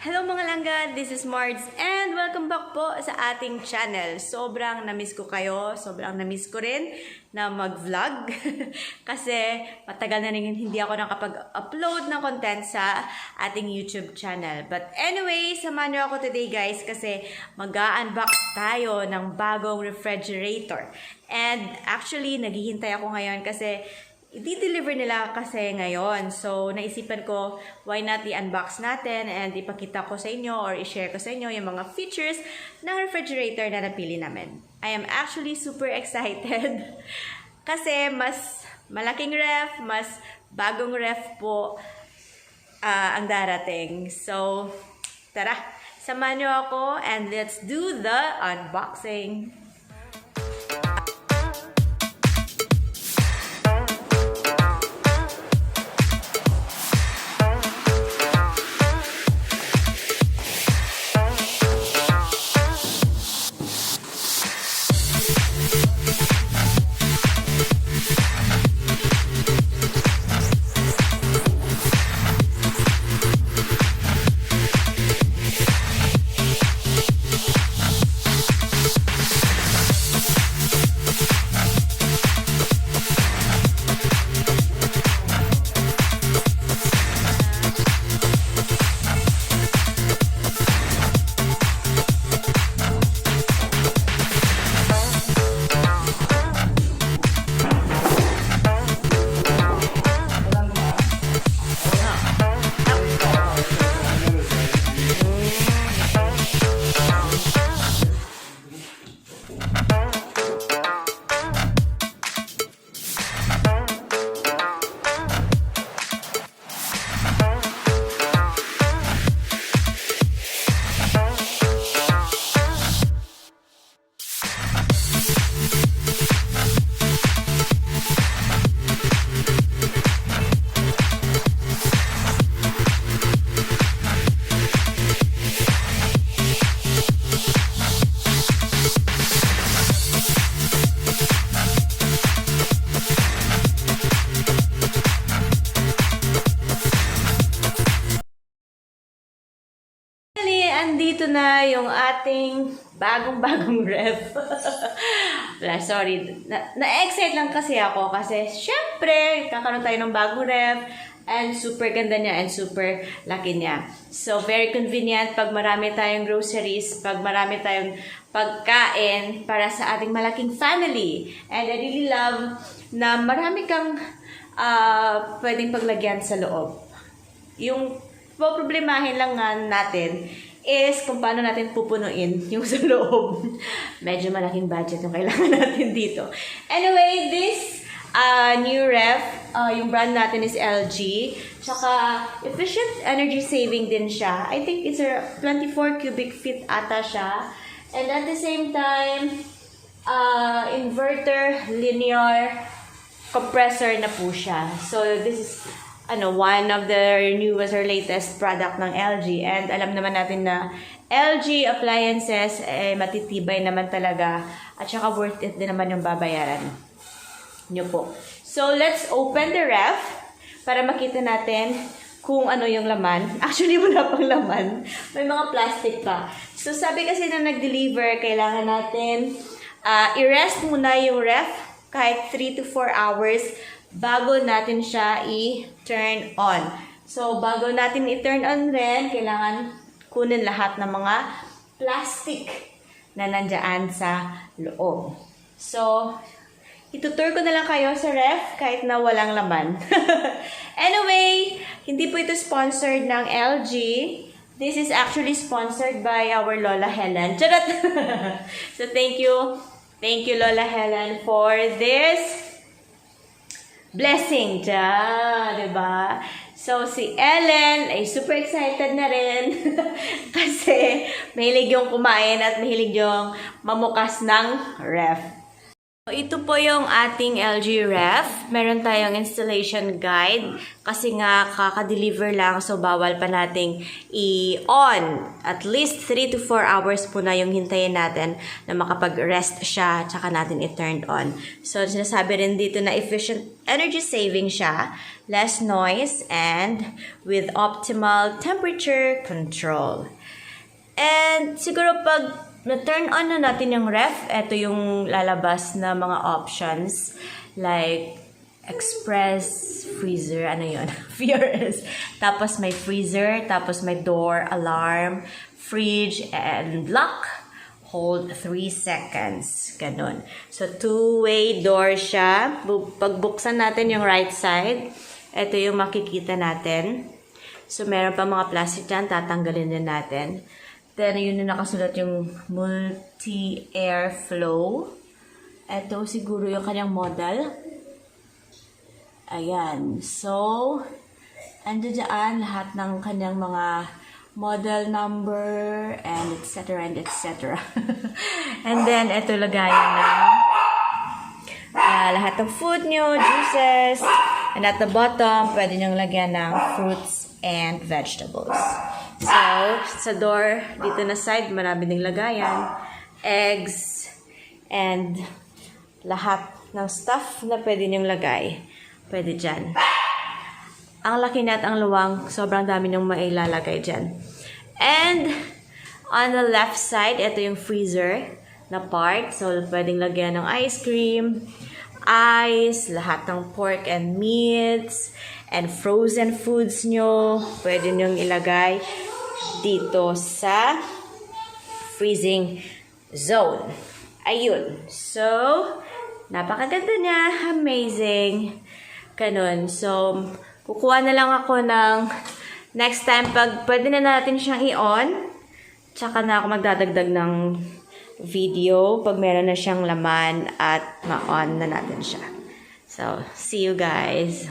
Hello mga langga, this is Mards and welcome back po sa ating channel. Sobrang na-miss ko kayo, sobrang na-miss ko rin na mag-vlog kasi matagal na rin hindi ako nakapag-upload ng content sa ating YouTube channel. But anyway, samahan niyo ako today guys kasi mag-unbox tayo ng bagong refrigerator. And actually, naghihintay ako ngayon kasi i-deliver nila kasi ngayon. So, naisipan ko, why not i-unbox natin and ipakita ko sa inyo or i-share ko sa inyo yung mga features ng refrigerator na napili namin. I am actually super excited kasi mas malaking ref, mas bagong ref po ang darating. So, tara, samahan nyo ako and let's do the unboxing. Andito na yung ating bagong-bagong ref. Sorry, na-excite lang kasi ako kasi syempre, kakaroon tayo ng bagong ref and super ganda niya and super laki niya. So, very convenient pag marami tayong groceries, pag marami tayong pagkain para sa ating malaking family. And I really love na marami kang pwedeng paglagyan sa loob. Yung problemahin lang natin is kung paano natin pupunuin yung sa loob. Medyo malaking budget yung kailangan natin dito. Anyway, this new ref, yung brand natin is LG. Tsaka, efficient energy saving din siya. I think it's a 24 cubic feet ata siya. And at the same time, inverter linear compressor na po siya. So, this is one of the newest or latest product ng LG. And alam naman natin na LG appliances, matitibay naman talaga. At saka worth it din naman yung babayaran nyo po. So, let's open the ref para makita natin kung ano yung laman. Actually, wala pang laman. May mga plastic pa. So, sabi kasi na nag-deliver, kailangan natin i-rest muna yung ref kahit 3 to 4 hours bago natin siya i-turn on. So, bago natin i-turn on rin, kailangan kunin lahat ng mga plastic na nandyan sa loob. So, itutur ko na lang kayo sa ref kahit na walang laman. Anyway, hindi po ito sponsored ng LG. This is actually sponsored by our Lola Helen. Charot! So, thank you. Thank you, Lola Helen, for this blessing dyan, diba? So, si Ellen ay super excited na rin kasi mahilig yung kumain at mahilig yung mamukas ng ref. Ito po yung ating LG Ref. Meron tayong installation guide kasi nga kaka-deliver lang so bawal pa nating i-on. At least 3 to 4 hours po na yung hintayin natin na makapag-rest siya tsaka natin i-turn on. So sinasabi rin dito na efficient energy saving siya, less noise, and with optimal temperature control. And siguro pag na-turn on na natin yung ref, ito yung lalabas na mga options like express freezer, ano yun? VRS. Tapos may freezer, tapos may door, alarm, fridge, and lock. Hold 3 seconds. Ganun. So, two-way door siya. Pagbuksan natin yung right side, ito yung makikita natin. So, meron pa mga plastic dyan, tatanggalin din natin. Then, yun na nakasulat yung multi-air flow. Ito siguro yung kanyang model. Ayan. So, ando dyan lahat ng kanyang mga model number and etc. and etc. And then, ito lagayan na lahat ng food nyo, juices. And at the bottom, pwede nyo lagyan ng fruits and vegetables. So, sa door, dito na side, marami ding lagayan, eggs, and lahat ng stuff na pwede niyong lagay. Pwede dyan. Ang laki na at ang luwang, sobrang dami niyong mailalagay dyan. And, on the left side, ito yung freezer na part. So, pwedeng lagyan ng ice cream, ice, lahat ng pork and meats, and frozen foods nyo. Pwede nyong ilagay dito sa freezing zone. Ayun. So, napakaganda niya. Amazing. Ganun. So, kukuha na lang ako ng next time pag pwede na natin siyang i-on. Tsaka na ako magdadagdag ng video pag meron na siyang laman at ma-on na natin siya. So, see you guys.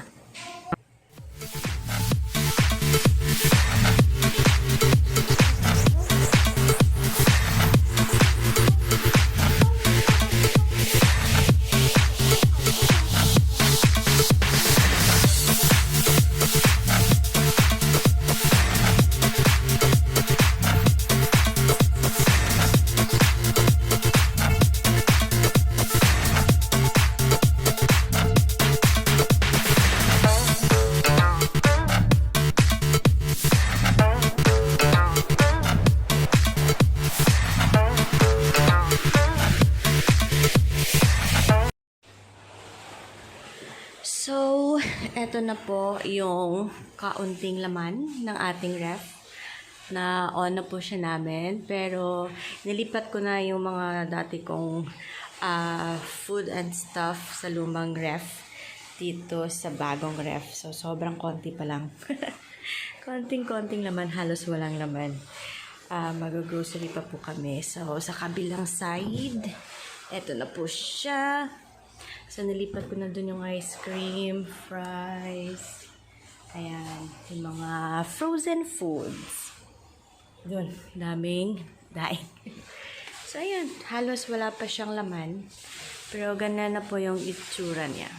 So, eto na po yung kaunting laman ng ating ref na on na po siya namin. Pero, nilipat ko na yung mga dati kong food and stuff sa lumang ref dito sa bagong ref. So, sobrang konti pa lang. Konting-konting laman, halos walang laman. Mag-grocery pa po kami. So, sa kabilang side, eto na po siya. So, nilipat ko na dun yung ice cream, fries, ayan, yung mga frozen foods. Dun, daming daing. So, ayan, halos wala pa siyang laman. Pero, ganyan na po yung itsura niya.